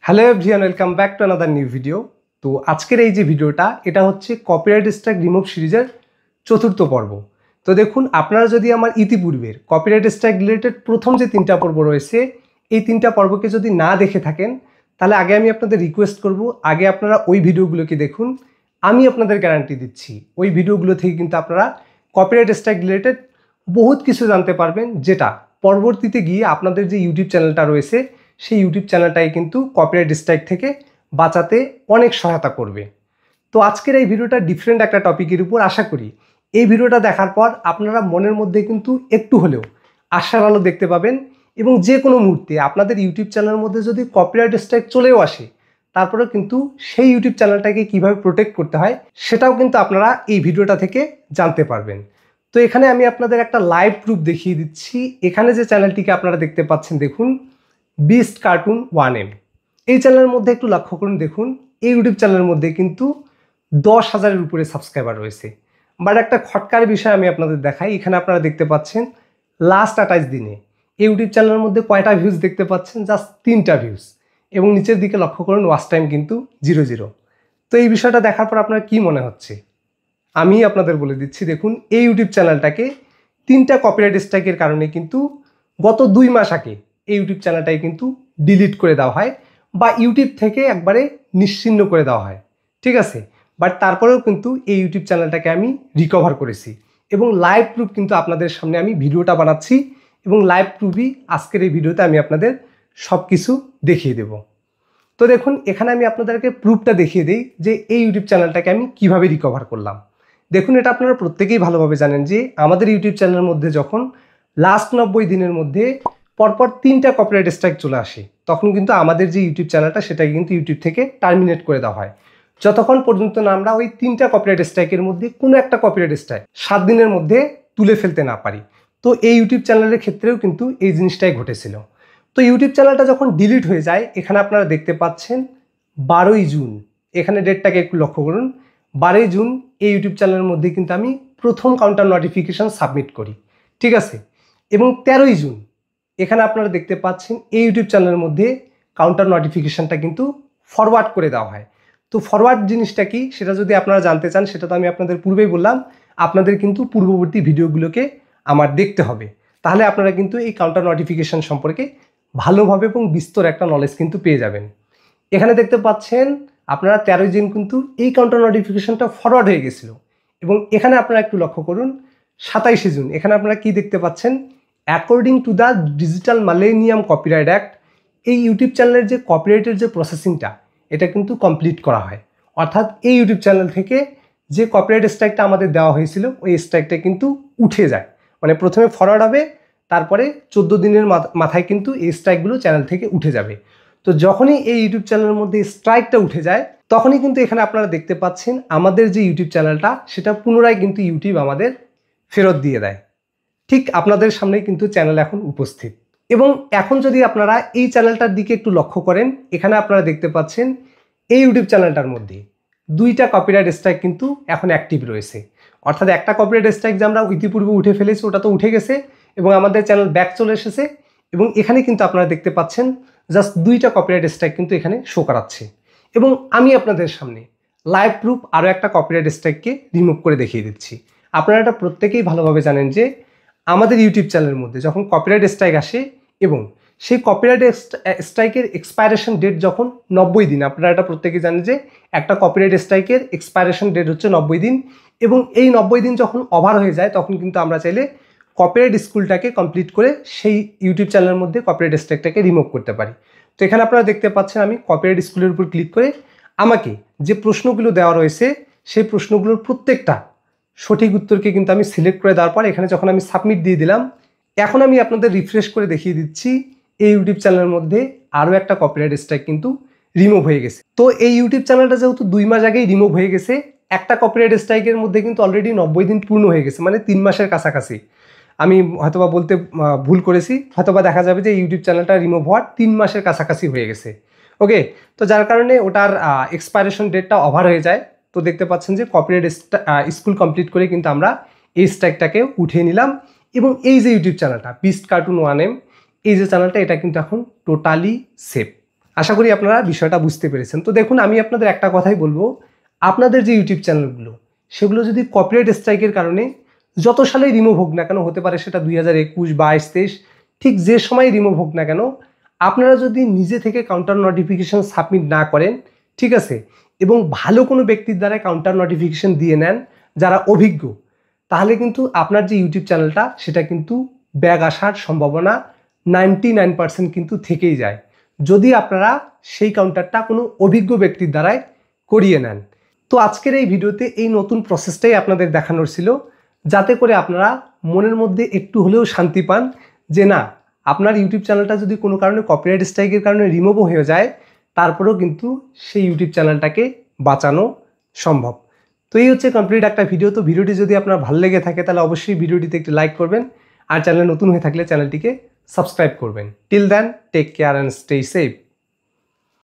Hello everyone, welcome back to another new video. তো আজকের এই যে ভিডিওটা, এটা হচ্ছে কপিরাইট স্ট্রাইক রিমুভ সিরিজের চতুর্থ পর্ব। তো দেখুন, আপনারা যদি আমার ইতিপূর্বের কপিরাইট স্ট্রাইক রিলেটেড প্রথম যে 3টা পর্ব রয়েছে, এই 3টা পর্বকে যদি না দেখে থাকেন, তাহলে আগে আমি আপনাদের রিকোয়েস্ট করব, আগে আপনারা ওই ভিডিওগুলোকে দেখুন। আমি আপনাদের গ্যারান্টি দিচ্ছি, ওই ভিডিওগুলো থেকে কিন্তু আপনারা কপিরাইট স্ট্রাইক রিলেটেড বহুত কিছু জানতে পারবেন, যেটা পরবর্তীতে গিয়ে আপনাদের যে ইউটিউব চ্যানেলটা রয়েছে, সেই ইউটিউব চ্যানেলটাই কিন্তু কপিরাইট স্ট্রাইক থেকে বাঁচাতে অনেক সহায়তা করবে। তো আজকের এই ভিডিওটা ডিফারেন্ট একটা টপিকের উপর। আশা করি এই ভিডিওটা দেখার পর আপনারা মনের মধ্যে কিন্তু একটু হলেও আশার আলো দেখতে পাবেন, এবং যে কোনো মুহূর্তে আপনাদের ইউটিউব চ্যানেলের মধ্যে যদি কপিরাইট স্ট্রাইক চলেও আসে, তারপরেও কিন্তু সেই ইউটিউব চ্যানেলটাকে কিভাবে প্রোটেক্ট করতে হয় সেটাও কিন্তু আপনারা এই ভিডিওটা থেকে জানতে পারবেন। তো এখানে আমি আপনাদের একটা লাইভ প্রুফ দেখিয়ে দিচ্ছি। এখানে যে চ্যানেলটিকে আপনারা দেখতে পাচ্ছেন, দেখুন, বিস্ট কার্টুন 1M। এই চ্যানেলের মধ্যে একটু লক্ষ্য করুন, দেখুন এই ইউটিউব চ্যানেলের মধ্যে কিন্তু 10,000-এর উপরে সাবস্ক্রাইবার রয়েছে। বাট একটা খটকার বিষয় আমি আপনাদের দেখাই। এখানে আপনারা দেখতে পাচ্ছেন লাস্ট 28 দিনে এই ইউটিউব চ্যানেলের মধ্যে কয়টা ভিউজ দেখতে পাচ্ছেন? জাস্ট 3টা ভিউজ। এবং নিচের দিকে লক্ষ্য করুন, ওয়াচ টাইম কিন্তু 0 তো এই বিষয়টা দেখার পর আপনার কি মনে হচ্ছে? আমি আপনাদের বলে দিচ্ছি, দেখুন এই ইউটিউব চ্যানেলটাকে 3টা কপিরাইট স্ট্রাইকের কারণে কিন্তু গত 2 মাস আগে এই ইউটিউব চ্যানেলটাই কিন্তু ডিলিট করে দেওয়া হয়, বা ইউটিউব থেকে একবারে নিশ্চিহ্ন করে দেওয়া হয়, ঠিক আছে? বাট তারপরেও কিন্তু এই ইউটিউব চ্যানেলটাকে আমি রিকভার করেছি, এবং লাইভ প্রুফ কিন্তু আপনাদের সামনে আমি ভিডিওটা বানাচ্ছি, এবং লাইভ প্রুফই আজকের এই ভিডিওতে আমি আপনাদের সব কিছু দেখিয়ে দেব। তো দেখুন, এখানে আমি আপনাদেরকে প্রুফটা দেখিয়ে দিই যে এই ইউটিউব চ্যানেলটাকে আমি কিভাবে রিকভার করলাম। দেখুন, এটা আপনারা প্রত্যেকেই ভালোভাবে জানেন যে আমাদের ইউটিউব চ্যানেলের মধ্যে যখন লাস্ট 90 দিনের মধ্যে পরপর 3টা কপিরাইট স্ট্রাইক চলে আসে, তখন কিন্তু আমাদের যে ইউটিউব চ্যানেলটা, সেটাকে কিন্তু ইউটিউব থেকে টার্মিনেট করে দেওয়া হয়, যতক্ষণ পর্যন্ত না আমরা ওই 3টা কপিরাইট স্ট্রাইকের মধ্যে কোনো একটা কপিরাইট স্ট্রাইক 7 দিনের মধ্যে তুলে ফেলতে না পারি। তো এই ইউটিউব চ্যানেলের ক্ষেত্রেও কিন্তু এই জিনিসটাই ঘটেছিল। তো ইউটিউব চ্যানেলটা যখন ডিলিট হয়ে যায়, এখানে আপনারা দেখতে পাচ্ছেন 12ই জুন, এখানে ডেটটাকে একটু লক্ষ্য করুন। 12ই জুন এই ইউটিউব চ্যানেলের মধ্যে কিন্তু আমি প্রথম কাউন্টার নোটিফিকেশান সাবমিট করি, ঠিক আছে? এবং 13ই জুন এখানে আপনারা দেখতে পাচ্ছেন এই ইউটিউব চ্যানেলের মধ্যে কাউন্টার নোটিফিকেশানটা কিন্তু ফরওয়ার্ড করে দেওয়া হয়। তো ফরওয়ার্ড জিনিসটা কি, সেটা যদি আপনারা জানতে চান, সেটা তো আমি আপনাদের পূর্বেই বললাম, আপনাদের কিন্তু পূর্ববর্তী ভিডিওগুলোকে আমার দেখতে হবে। তাহলে আপনারা কিন্তু এই কাউন্টার নোটিফিকেশান সম্পর্কে ভালোভাবে এবং বিস্তর একটা নলেজ কিন্তু পেয়ে যাবেন। এখানে দেখতে পাচ্ছেন আপনারা 13ই জুন কিন্তু এই কাউন্টার নোটিফিকেশানটা ফরওয়ার্ড হয়ে গেছিল। এবং এখানে আপনারা একটু লক্ষ্য করুন, 27শে জুন এখানে আপনারা কি দেখতে পাচ্ছেন? According to the digital millennium copyright act, এই ইউটিউব চ্যানেলের যে কপিরাইটের যে প্রসেসিংটা, এটা কিন্তু কমপ্লিট করা হয়। অর্থাৎ এই ইউটিউব চ্যানেল থেকে যে কপিরাইট স্ট্রাইকটা আমাদের দেওয়া হয়েছিল, ওই স্ট্রাইকটা কিন্তু উঠে যায়। মানে প্রথমে ফরওয়ার্ড হবে, তারপরে 14 দিনের মাথায় কিন্তু এই স্ট্রাইকগুলো চ্যানেল থেকে উঠে যাবে। তো যখনই এই ইউটিউব চ্যানেলের মধ্যে স্ট্রাইকটা উঠে যায়, তখনই কিন্তু এখানে আপনারা দেখতে পাচ্ছেন আমাদের যে ইউটিউব চ্যানেলটা, সেটা পুনরায় কিন্তু ইউটিউব আমাদের ফেরত দিয়ে দেয়। ঠিক আপনাদের সামনেই কিন্তু চ্যানেল এখন উপস্থিত। এবং এখন যদি আপনারা এই চ্যানেলটার দিকে একটু লক্ষ্য করেন, এখানে আপনারা দেখতে পাচ্ছেন এই ইউটিউব চ্যানেলটার মধ্যে 2টা কপিরাইট স্ট্রাইক কিন্তু এখন অ্যাক্টিভ রয়েছে। অর্থাৎ একটা কপিরাইট স্ট্রাইক যে আমরা ইতিপূর্বে উঠে ফেলেছি, ওটা তো উঠে গেছে, এবং আমাদের চ্যানেল ব্যাক চলে এসেছে। এবং এখানে কিন্তু আপনারা দেখতে পাচ্ছেন জাস্ট 2টা কপিরাইট স্ট্রাইক কিন্তু এখানে শো করাচ্ছে। এবং আমি আপনাদের সামনে লাইভ প্রুফ আরও একটা কপিরাইট স্ট্রাইককে রিমুভ করে দেখিয়ে দিচ্ছি। আপনারা এটা প্রত্যেকেই ভালোভাবে জানেন যে আমাদের ইউটিউব চ্যানেলের মধ্যে যখন কপিরাইট স্ট্রাইক আসে, এবং সেই কপিরাইট স্ট্রাইকের এক্সপায়ারেশন ডেট যখন 90 দিন, আপনারা এটা প্রত্যেকেই জানেন যে একটা কপিরাইট স্ট্রাইকের এক্সপায়ারেশন ডেট হচ্ছে 90 দিন। এবং এই 90 দিন যখন ওভার হয়ে যায়, তখন কিন্তু আমরা চাইলে কপিরাইট স্কুলটাকে কমপ্লিট করে সেই ইউটিউব চ্যানেলের মধ্যে কপিরাইট স্ট্রাইকটাকে রিমুভ করতে পারি। তো এখানে আপনারা দেখতে পাচ্ছেন আমি কপিরাইট স্কুলের উপর ক্লিক করে আমাকে যে প্রশ্নগুলো দেওয়া রয়েছে, সেই প্রশ্নগুলোর প্রত্যেকটা সঠিক উত্তরকে কিন্তু আমি সিলেক্ট করে দেওয়ার পর এখানে যখন আমি সাবমিট দিয়ে দিলাম, এখন আমি আপনাদের রিফ্রেশ করে দেখিয়ে দিচ্ছি এই ইউটিউব চ্যানেলের মধ্যে আরও একটা কপিরাইট স্ট্রাইক কিন্তু রিমুভ হয়ে গেছে। তো এই ইউটিউব চ্যানেলটা যেহেতু 2 মাস আগেই রিমুভ হয়ে গেছে, একটা কপিরাইট স্ট্রাইকের মধ্যে কিন্তু অলরেডি 90 দিন পূর্ণ হয়ে গেছে, মানে 3 মাসের কাছাকাছি। আমি হয়তোবা বলতে ভুল করেছি, হয়তোবা দেখা যাবে যে ইউটিউব চ্যানেলটা রিমুভ হওয়ার 3 মাসের কাছাকাছি হয়ে গেছে। ওকে, তো যার কারণে ওটার এক্সপায়ারেশন ডেটটা ওভার হয়ে যায়। তো দেখতে পাচ্ছেন যে কপিরাইট স্কুল কমপ্লিট করে কিন্তু আমরা এই স্ট্রাইকটাকে উঠিয়ে নিলাম। এবং এই যে ইউটিউব চ্যানেলটা বিস্ট কার্টুন 1M, এই যে চ্যানেলটা, এটা কিন্তু এখন টোটালি সেফ। আশা করি আপনারা বিষয়টা বুঝতে পেরেছেন। তো দেখুন, আমি আপনাদের একটা কথাই বলবো, আপনাদের যে ইউটিউব চ্যানেলগুলো সেগুলো যদি কপিরাইট স্ট্রাইকের কারণে যত সালেই রিমুভ হোক না কেন, হতে পারে সেটা 2021, 22, 23, ঠিক যে সময় রিমুভ হোক না কেন, আপনারা যদি নিজে থেকে কাউন্টার নোটিফিকেশন সাবমিট না করেন, ঠিক আছে, এবং ভালো কোনো ব্যক্তির দ্বারা কাউন্টার নোটিফিকেশন দিয়ে নেন যারা অভিজ্ঞ, তাহলে কিন্তু আপনার যে ইউটিউব চ্যানেলটা সেটা কিন্তু ব্যাগ আসার সম্ভাবনা 99% কিন্তু থেকেই যায়, যদি আপনারা সেই কাউন্টারটা কোনো অভিজ্ঞ ব্যক্তির দ্বারাই করিয়ে নেন। তো আজকের এই ভিডিওতে এই নতুন প্রসেসটাই আপনাদের দেখানোর ছিল, যাতে করে আপনারা মনের মধ্যে একটু হলেও শান্তি পান যে না, আপনার ইউটিউব চ্যানেলটা যদি কোনো কারণে কপিরাইট স্ট্রাইকের কারণে রিমুভও হয়ে যায়, তারপরেও কিন্তু সেই ইউটিউব চ্যানেলটাকে বাঁচানো সম্ভব। তো এই হচ্ছে কমপ্লিট একটা ভিডিও। তো ভিডিওটি যদি আপনার ভালো লেগে থাকে তাহলে অবশ্যই ভিডিওটিতে একটি লাইক করবেন, আর চ্যানেলে নতুন হয়ে থাকলে চ্যানেলটিকে সাবস্ক্রাইব করবেন। Till then, take care and stay safe.